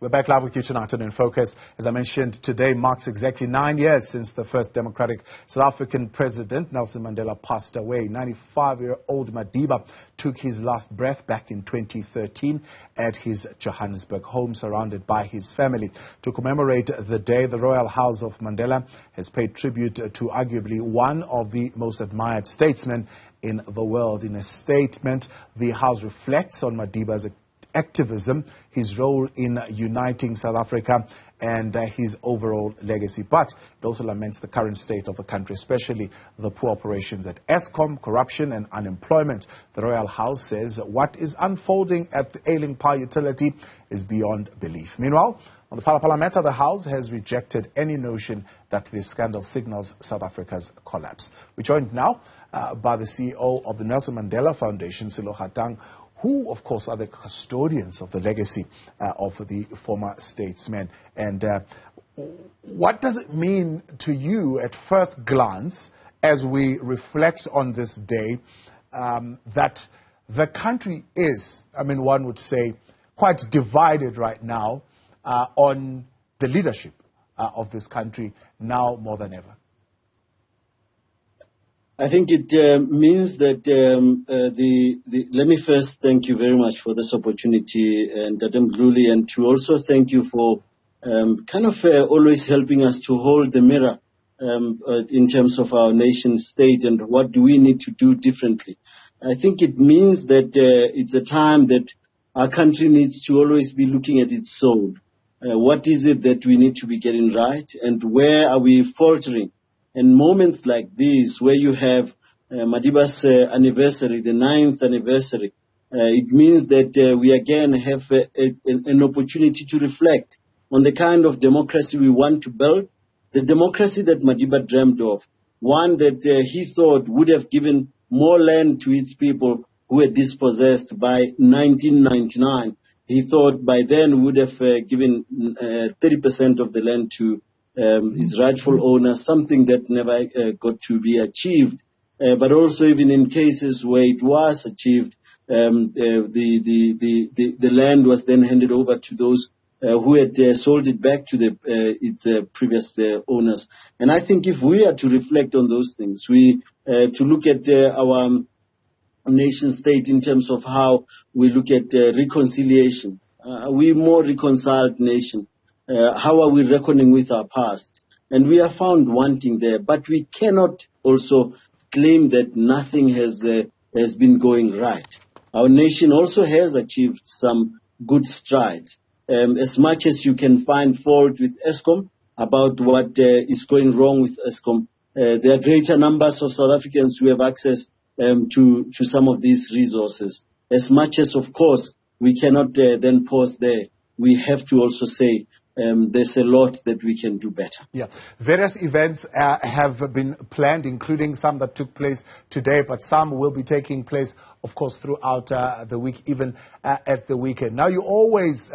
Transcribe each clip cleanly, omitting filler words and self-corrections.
We're back live with you tonight in Focus. As I mentioned, today marks exactly 9 years since the first democratic South African president, Nelson Mandela, passed away. 95-year-old Madiba took his last breath back in 2013 at his Johannesburg home, surrounded by his family. To commemorate the day, the Royal House of Mandela has paid tribute to arguably one of the most admired statesmen in the world. In a statement, the House reflects on Madiba's activism, his role in uniting South Africa, and his overall legacy. But it also laments the current state of the country, especially the poor operations at Eskom, corruption and unemployment. The Royal House says what is unfolding at the ailing power utility is beyond belief. Meanwhile, on the Phala matter, the House has rejected any notion that this scandal signals South Africa's collapse. We're joined now by the CEO of the Nelson Mandela Foundation, Sello, Hatang, who, of course, are the custodians of the legacy of the former statesman. And what does it mean to you at first glance, as we reflect on this day, that the country is, one would say, quite divided right now on the leadership of this country, now more than ever? I think it means that let me first thank you very much for this opportunity, and Ndluli, and to also thank you for always helping us to hold the mirror in terms of our nation state and what do we need to do differently. I think it means that it's a time that our country needs to always be looking at its soul. What is it that we need to be getting right, and where are we faltering? And moments like these, where you have Madiba's anniversary, the 9th anniversary, it means that we again have an opportunity to reflect on the kind of democracy we want to build, the democracy that Madiba dreamed of, one that he thought would have given more land to its people who were dispossessed by 1999. He thought by then we would have given 30% of the land to its rightful owners, something that never got to be achieved. But also even in cases where it was achieved, the land was then handed over to those who had sold it back to its previous owners. And I think if we are to reflect on those things, to look at our nation state in terms of how we look at reconciliation. We're more reconciled nation. How are we reckoning with our past? And we are found wanting there, but we cannot also claim that nothing has been going right. Our nation also has achieved some good strides. As much as you can find fault with Eskom about what is going wrong with Eskom, there are greater numbers of South Africans who have access to some of these resources. As much as, of course, we cannot then pause there, we have to also say there's a lot that we can do better. Yeah, various events have been planned, including some that took place today, but some will be taking place, of course, throughout the week, even at the weekend. Now, you always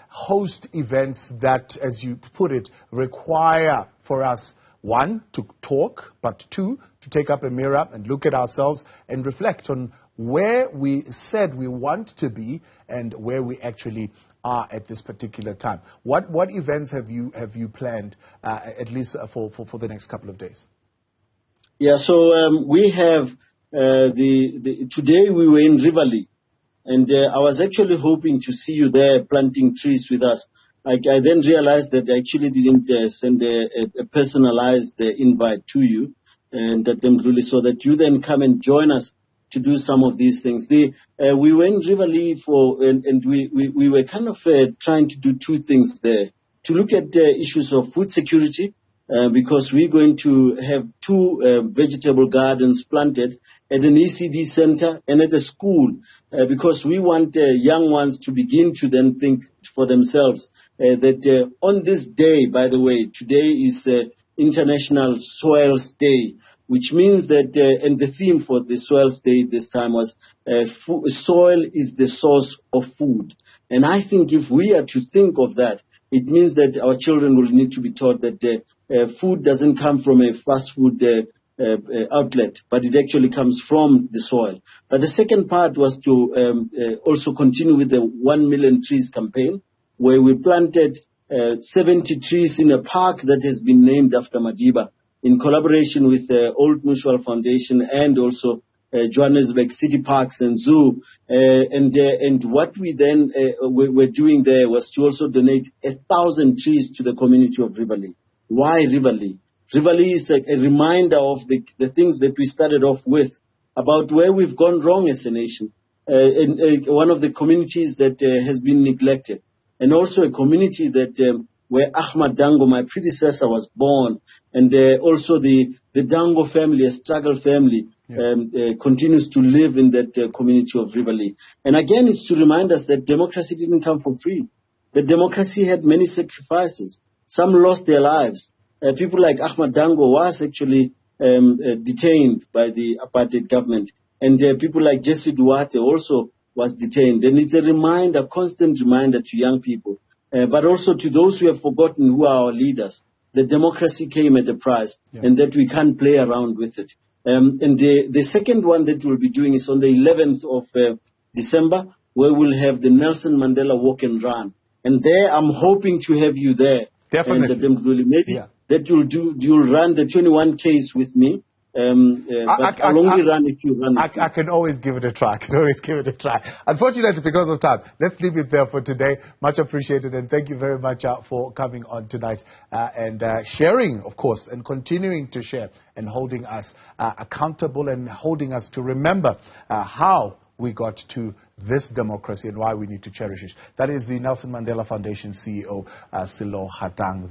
host events that, as you put it, require for us, one, to talk, but two, to take up a mirror and look at ourselves and reflect on where we said we want to be and where we actually are at this particular time. What events have you planned, at least for the next couple of days? Yeah, so we have today we were in Rivali, and I was actually hoping to see you there planting trees with us. I then realized that I actually didn't send a personalized invite to you, and that really so that you then come and join us to do some of these things. We were in Rivali and we were trying to do two things there. To look at the issues of food security, because we're going to have two vegetable gardens planted at an ECD center and at a school, because we want young ones to begin to then think for themselves that on this day, by the way, today is International Soils Day, which means that, and the theme for the Soils Day this time was soil is the source of food. And I think if we are to think of that, it means that our children will need to be taught that food doesn't come from a fast food outlet, but it actually comes from the soil. But the second part was to also continue with the 1 million trees campaign. where we planted 70 trees in a park that has been named after Madiba, in collaboration with the Old Mutual Foundation and also Johannesburg City Parks and Zoo. And what we then were doing there was to also donate 1,000 trees to the community of Rivali. Why Rivali? Rivali is a reminder of the things that we started off with, about where we've gone wrong as a nation. One of the communities that has been neglected, and also a community that where Ahmad Dango, my predecessor, was born, and also the Dango family, a struggle family, continues to live in that community of Rivali. And again, it's to remind us that democracy didn't come for free. That democracy had many sacrifices. Some lost their lives. People like Ahmad Dango was actually detained by the apartheid government. And people like Jesse Duarte also was detained. And it's a reminder, constant reminder to young people, but also to those who have forgotten who are our leaders, that democracy came at a price and that we can't play around with it. And the second one that we'll be doing is on the 11th of December, where we'll have the Nelson Mandela Walk and Run. And there, I'm hoping to have you there. Definitely. And maybe that you'll run the 21 Ks with me. But I'll only run if you run. I can always give it a try. Unfortunately, because of time, let's leave it there for today. Much appreciated, and thank you very much for coming on tonight and sharing, of course, and continuing to share and holding us accountable and holding us to remember how we got to this democracy and why we need to cherish it. That is the Nelson Mandela Foundation CEO, Sello Hatang.